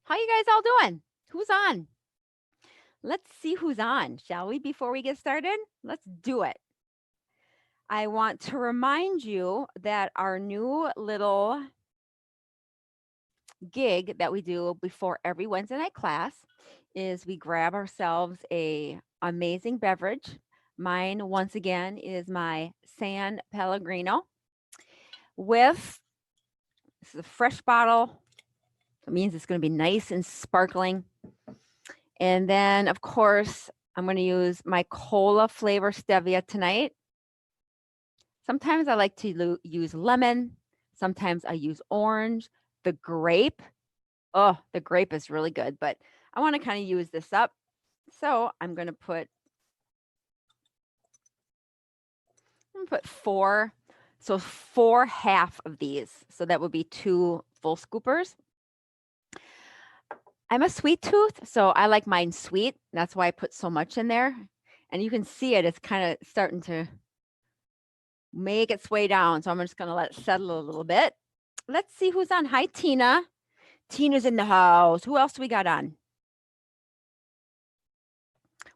How you guys all doing? Who's on? Let's see who's on, shall we, before we get started? Let's do it. I want to remind you that our new little gig that we do before every Wednesday night class is we grab ourselves a amazing beverage. Mine, once again, is my San Pellegrino with this is a fresh bottle. It means it's going to be nice and sparkling. And then, of course, I'm going to use my cola flavor stevia tonight. Sometimes I like to use lemon. Sometimes I use orange. The grape, oh, the grape is really good, but I want to kind of use this up. So I'm going to put 4. So 4 half of these. So that would be 2 full scoopers. I'm a sweet tooth, so I like mine sweet. That's why I put so much in there. And you can see it, it's kind of starting to make its way down. So I'm just going to let it settle a little bit. Let's see who's on. Hi, Tina. Tina's in the house. Who else do we got on?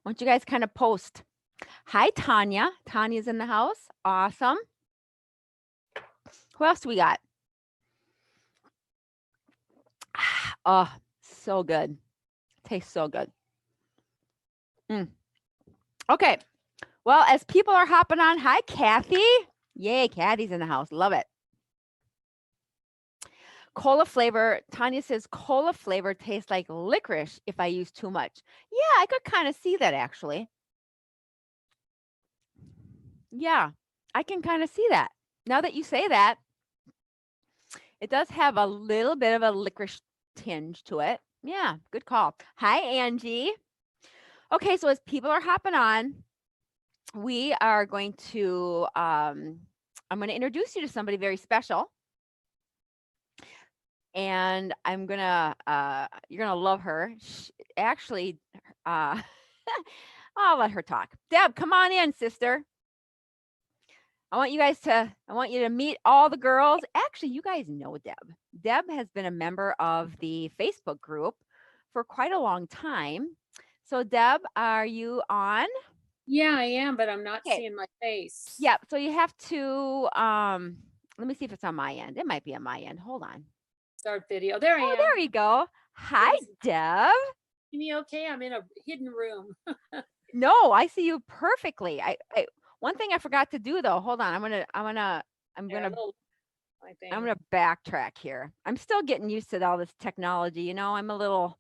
Why don't you guys kind of post? Hi, Tanya. Tanya's in the house. Awesome. Who else do we got? Oh, so good. Tastes so good. Okay. Well, as people are hopping on, hi, Kathy. Yay, Kathy's in the house. Love it. Cola flavor. Tanya says cola flavor tastes like licorice if I use too much. Yeah, I could kind of see that actually. Yeah, I can kind of see that. Now that you say that, it does have a little bit of a licorice tinge to it. Yeah, good call. Hi, Angie. Okay, so as people are hopping on, we are going to, I'm going to introduce you to somebody very special. And I'm going to, you're going to love her. Actually, I'll let her talk. Deb, come on in, sister. I want you to meet all the girls. Actually, you guys know Deb. Deb has been a member of the Facebook group for quite a long time. So Deb, are you on? Yeah, I am, but I'm not Okay. seeing my face. Yeah, so you have to let me see if it's on my end. It might be on my end. Hold on. Start video. There I Oh, am. there you go. Hi, Deb. See me okay? I'm in a hidden room. No, I see you perfectly. I one thing I forgot to do though. Hold on. I'm Yeah, gonna my I'm thing. gonna backtrack here. I'm still getting used to all this technology. I'm a little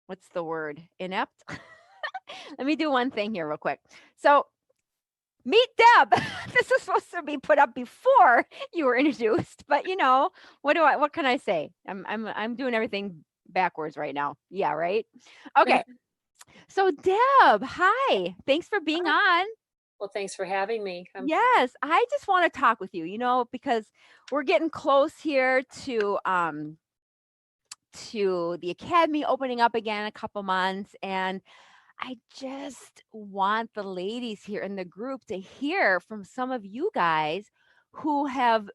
what's the word? Inept. Let me do one thing here real quick. So meet Deb. This is supposed to be put up before you were introduced, but what can I say? I'm doing everything backwards right now. Yeah, right? Okay. So Deb, hi. Thanks for being on. Well, thanks for having me. Yes, I just want to talk with you, because we're getting close here to the academy opening up again in a couple months, and I just want the ladies here in the group to hear from some of you guys who have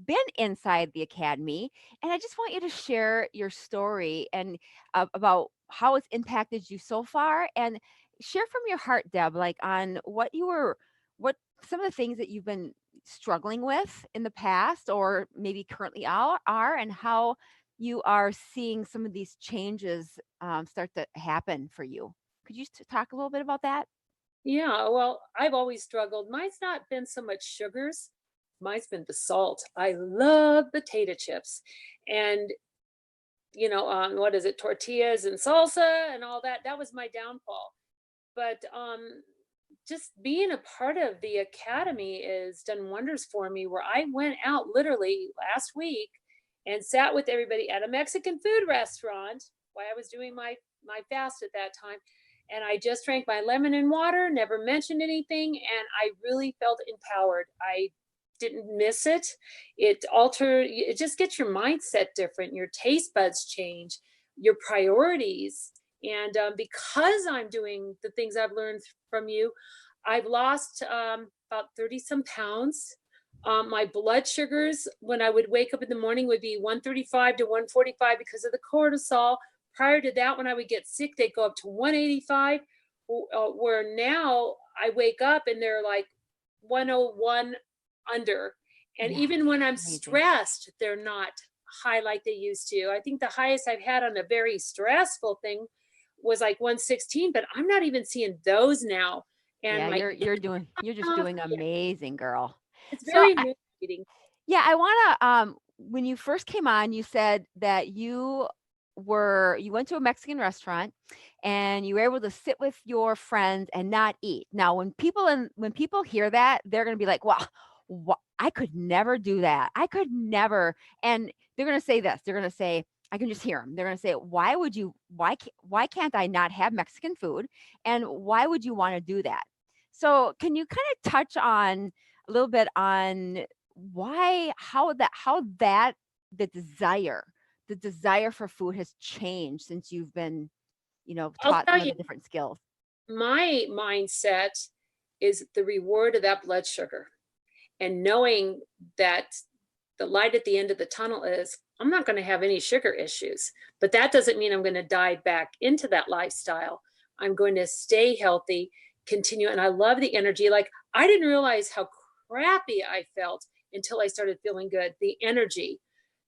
been inside the academy, and I just want you to share your story and about how it's impacted you so far, and share from your heart, Deb, like on what some of the things that you've been struggling with in the past or maybe currently are and how you are seeing some of these changes start to happen for you. Could you talk a little bit about that? Yeah, well, I've always struggled. Mine's not been so much sugars. Mine's been the salt. I love potato chips. And what is it? Tortillas and salsa and all that. That was my downfall. But just being a part of the academy has done wonders for me, where I went out literally last week and sat with everybody at a Mexican food restaurant while I was doing my fast at that time, and I just drank my lemon and water, never mentioned anything, and I really felt empowered. I didn't miss it. It just gets your mindset different, your taste buds change, your priorities. And because I'm doing the things I've learned from you, I've lost about 30 some pounds. My blood sugars, when I would wake up in the morning, would be 135 to 145 because of the cortisol. Prior to that, when I would get sick, they'd go up to 185. Where now I wake up and they're like 101 under. And Yeah, even when I'm amazing. stressed, they're not high like they used to. I think the highest I've had on a very stressful thing was like 116, but I'm not even seeing those now. And Yeah, my you're just off, doing yeah, amazing, girl. it's So very motivating. yeah, I wanna, when you first came on, you said that you went to a Mexican restaurant and you were able to sit with your friends and not eat. Now, when people hear that, they're gonna be like, "Well, I could never do that. I could never." And they're gonna say this. They're gonna say, I can just hear them. They're gonna say, why can't I not have Mexican food? And why would you wanna do that?" So, can you kinda touch on a little bit on why how that the desire for food has changed since you've been, I'll taught tell some of you, the different skills. my mindset is the reward of that blood sugar and knowing that the light at the end of the tunnel is I'm not going to have any sugar issues, but that doesn't mean I'm going to dive back into that lifestyle. I'm going to stay healthy, continue. And I love the energy. Like I didn't realize how crappy I felt until I started feeling good. The energy,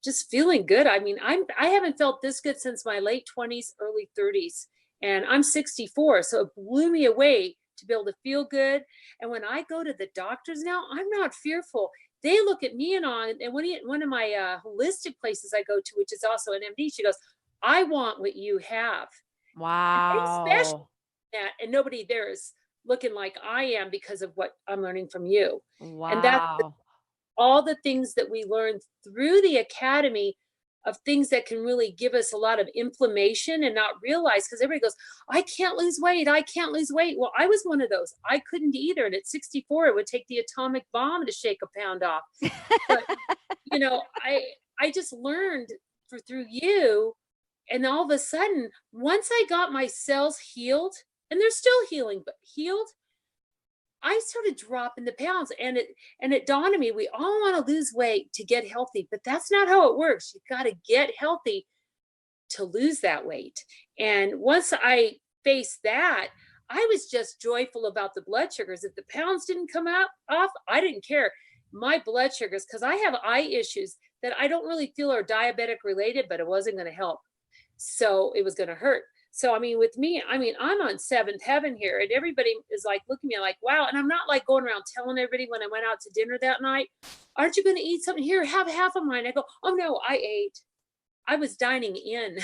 just feeling good. I mean, I haven't felt this good since my late 20s, early 30s. And I'm 64. So it blew me away to be able to feel good. And when I go to the doctors now, I'm not fearful. They look at me and one of my holistic places I go to, which is also an MD, she goes, I want what you have. And they special Wow. that, and nobody there is looking like I am because of what I'm learning from you. And that's Wow. all the things that we learn through the academy of things that can really give us a lot of inflammation and not realize because everybody goes, I can't lose weight. I can't lose weight. Well, I was one of those. I couldn't either. And at 64, it would take the atomic bomb to shake a pound off. But, you know, I just learned through you. And all of a sudden, once I got my cells healed, and they're still healing, but healed, I started dropping the pounds and it dawned on me we all want to lose weight to get healthy, but that's not how it works. You got to get healthy to lose that weight. And once I faced that, I was just joyful about the blood sugars. If the pounds didn't come out off, I didn't care. My blood sugars, because I have eye issues that I don't really feel are diabetic related, but it wasn't going to help. So it was going to hurt. So, I mean, with me, I mean, I'm on seventh heaven here, and everybody is like looking at me like, wow. And I'm not like going around telling everybody when I went out to dinner that night, aren't you going to eat something here? Have half of mine. I go, oh no, I ate. I was dining in.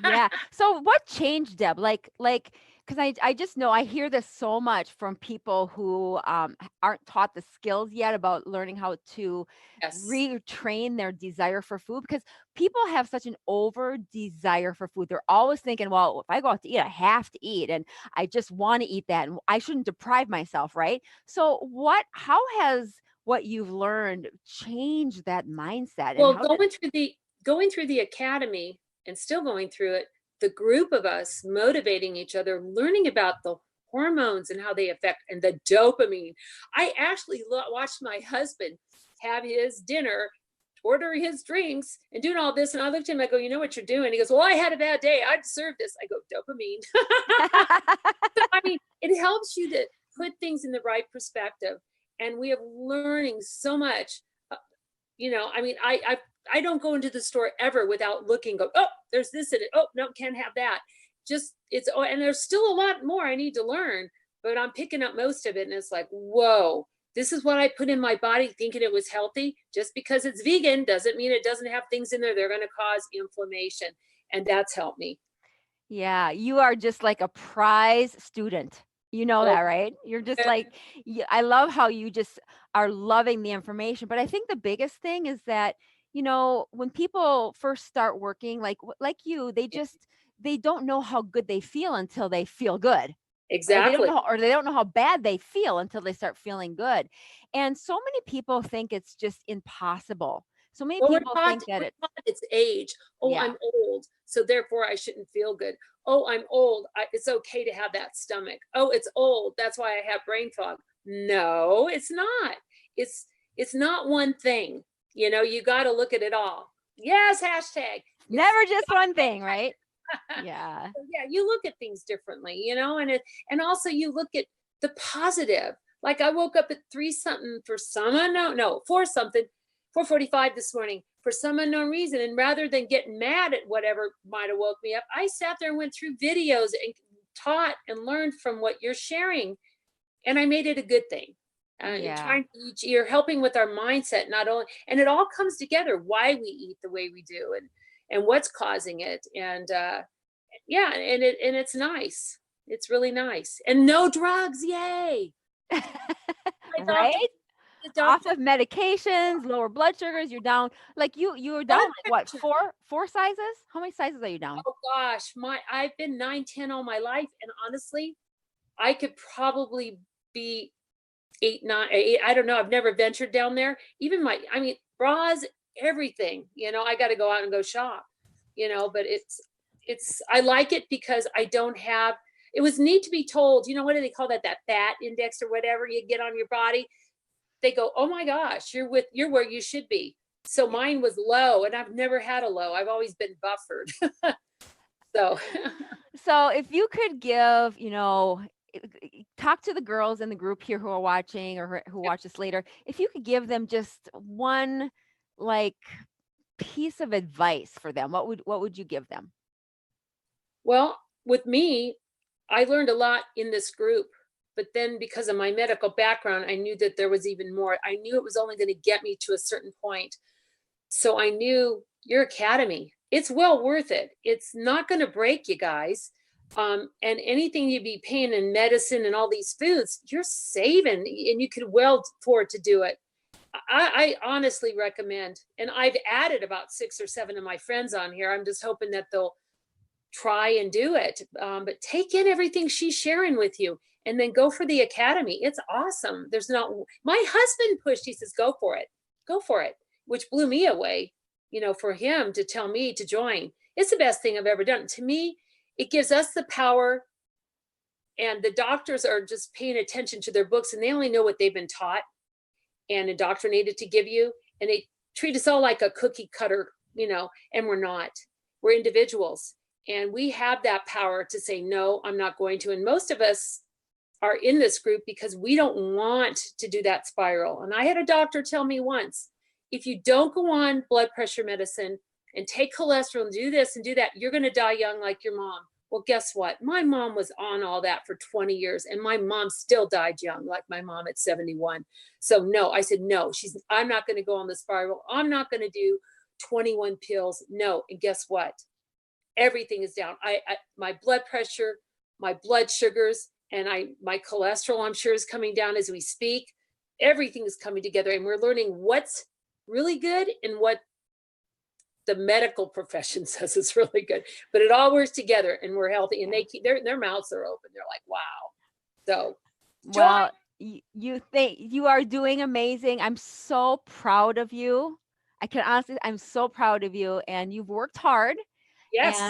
Yeah. So what changed, Deb? Because I just know I hear this so much from people who aren't taught the skills yet about learning how to Yes. retrain their desire for food because people have such an over desire for food. They're always thinking, well, if I go out to eat, I have to eat and I just want to eat that and I shouldn't deprive myself, right? So how has what you've learned changed that mindset and Well, how did going through the academy and still going through it, the group of us motivating each other, learning about the hormones and how they affect and the dopamine. I actually watched my husband have his dinner, order his drinks, and doing all this. And I looked at him, I go, you know what you're doing? He goes, well, I had a bad day. I deserve this. I go, dopamine. So, I mean, it helps you to put things in the right perspective. And we are learning so much. I mean, I don't go into the store ever without looking. Go, oh, there's this in it. Oh no, can't have that. Just it's and there's still a lot more I need to learn, but I'm picking up most of it, and it's like, whoa, this is what I put in my body, thinking it was healthy. Just because it's vegan doesn't mean it doesn't have things in there. They're going to cause inflammation, and that's helped me. Yeah, you are just like a prize student. You know Oh, that, right? You're just yeah, like I love how you just are loving the information, but I think the biggest thing is that, when people first start working like you, they don't know how good they feel until they feel good. Right? exactly. They don't know how bad they feel until they start feeling good. And so many people think it's just impossible. So many Well, people think that we're taught it's age. Oh, yeah. I'm old, so therefore I shouldn't feel good. Oh, I'm old. It's okay to have that stomach. Oh, it's old. That's why I have brain fog. No, it's not. It's It's not one thing. You got to look at it all. Yes, hashtag. It's Never just one thing, right? Yeah. yeah, you look at things differently, and also you look at the positive. Like I woke up at 3 something for some unknown, no, 4 something, 4:45 this morning for some unknown reason. And rather than getting mad at whatever might have woke me up, I sat there and went through videos and taught and learned from what you're sharing, and I made it a good thing. Yeah. You're helping with our mindset, not only, and it all comes together, why we eat the way we do, and what's causing it. And yeah, and it's nice. It's really nice. And no drugs, yay. My doctor, Right? the Off doctor, of medications, lower blood sugars, you're down. Like you were down blood like what, pressure. four sizes? How many sizes are you down? Oh gosh, I've been 9, 10 all my life, and honestly, I could probably be 8, 9, 8. I don't know. I've never ventured down there. Even I mean, bras, everything. I got to go out and go shop. But I like it because I don't have. It was neat to be told. What do they call that? That fat index or whatever you get on your body. They go, oh my gosh, you're where you should be. So mine was low, and I've never had a low. I've always been buffered. So So if you could give, talk to the girls in the group here who are watching or who watch this later, if you could give them just one like piece of advice for them, what would you give them? well, with me, I learned a lot in this group, but then because of my medical background, I knew that there was even more. I knew it was only going to get me to a certain point. So I knew your academy, it's well worth it. It's not going to break you guys. And anything you'd be paying in medicine and all these foods, you're saving, and you could well afford to do it. I honestly recommend, and I've added about 6 or 7 of my friends on here. I'm just hoping that they'll try and do it. But take in everything she's sharing with you, and then go for the academy. It's awesome. There's not, my husband pushed, he says, go for it, which blew me away, for him to tell me to join. It's the best thing I've ever done. To me, it gives us the power, and the doctors are just paying attention to their books, and they only know what they've been taught and indoctrinated to give you. And they treat us all like a cookie cutter, and we're not. We're individuals, and we have that power to say, no, I'm not going to. And most of us are in this group because we don't want to do that spiral. And I had a doctor tell me once, if you don't go on blood pressure medicine and take cholesterol and do this and do that, you're going to die young like your mom. Well, guess what? My mom was on all that for 20 years, and my mom still died young, like my mom at 71. So no, I said, no, I'm not going to go on the spiral. I'm not going to do 21 pills. No. And guess what? Everything is down. My blood pressure, my blood sugars, and my cholesterol, I'm sure, is coming down as we speak. Everything is coming together, and we're learning what's really good and what the medical profession says is really good. But it all works together, and we're healthy. And they keep their mouths are open. They're like, wow. So join. Well, you think you are doing amazing. I'm so proud of you. I can honestly, I'm so proud of you, and you've worked hard. Yes. Still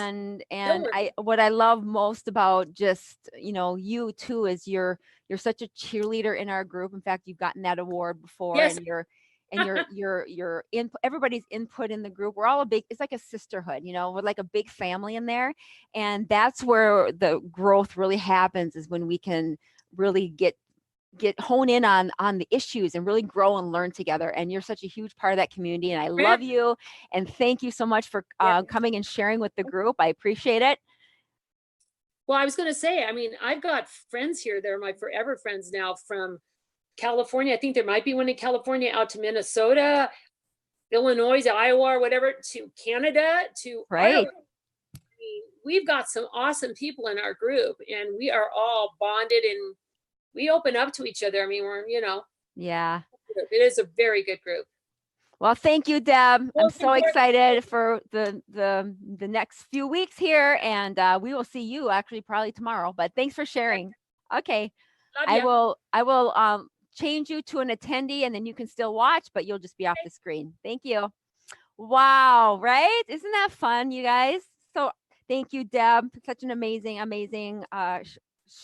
And working. what I love most about just, you too is you're such a cheerleader in our group. In fact, you've gotten that award before, Yes. and your input, everybody's input in the group. We're all it's like a sisterhood, we're like a big family in there. And that's where the growth really happens, is when we can really hone in on the issues and really grow and learn together. And you're such a huge part of that community, and I love you, and thank you so much for Yeah. coming and sharing with the group. I appreciate it. Well, I was going to say, I mean, I've got friends here. They're my forever friends now from California. I think there might be one in California, out to Minnesota, Illinois, Iowa, or whatever, to Canada, to Right. Ireland. I mean, we've got some awesome people in our group, and we are all bonded, and we open up to each other. I mean, Yeah. it is a very good group. Well, thank you, Deb. I'm Looking so forward to it. excited for the next few weeks here, and we will see you actually probably tomorrow. But thanks for sharing. Okay, Love I you. will I will change you to an attendee, and then you can still watch, but you'll just be off the screen. Thank you. Wow, right? Isn't that fun, you guys? So thank you, Deb. Such an amazing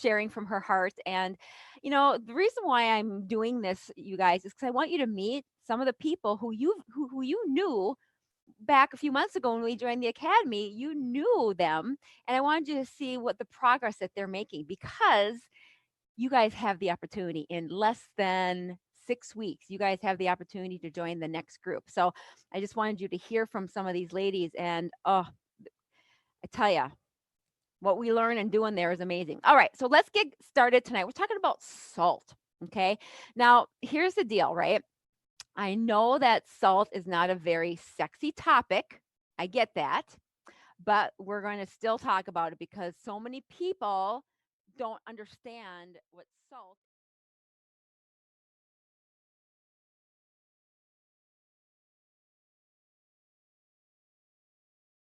sharing from her heart. And The reason why I'm doing this, you guys, is because I want you to meet some of the people who you knew back a few months ago when we joined the academy. You knew them, and I wanted you to see what the progress that they're making, because you guys have the opportunity in less than 6 weeks. You guys have the opportunity to join the next group. So I just wanted you to hear from some of these ladies, and oh, I tell you, what we learn and do in there is amazing. All right, so let's get started tonight. We're talking about salt. Okay. Now, here's the deal, right? I know that salt is not a very sexy topic. I get that. But we're going to still talk about it because so many people don't understand what salt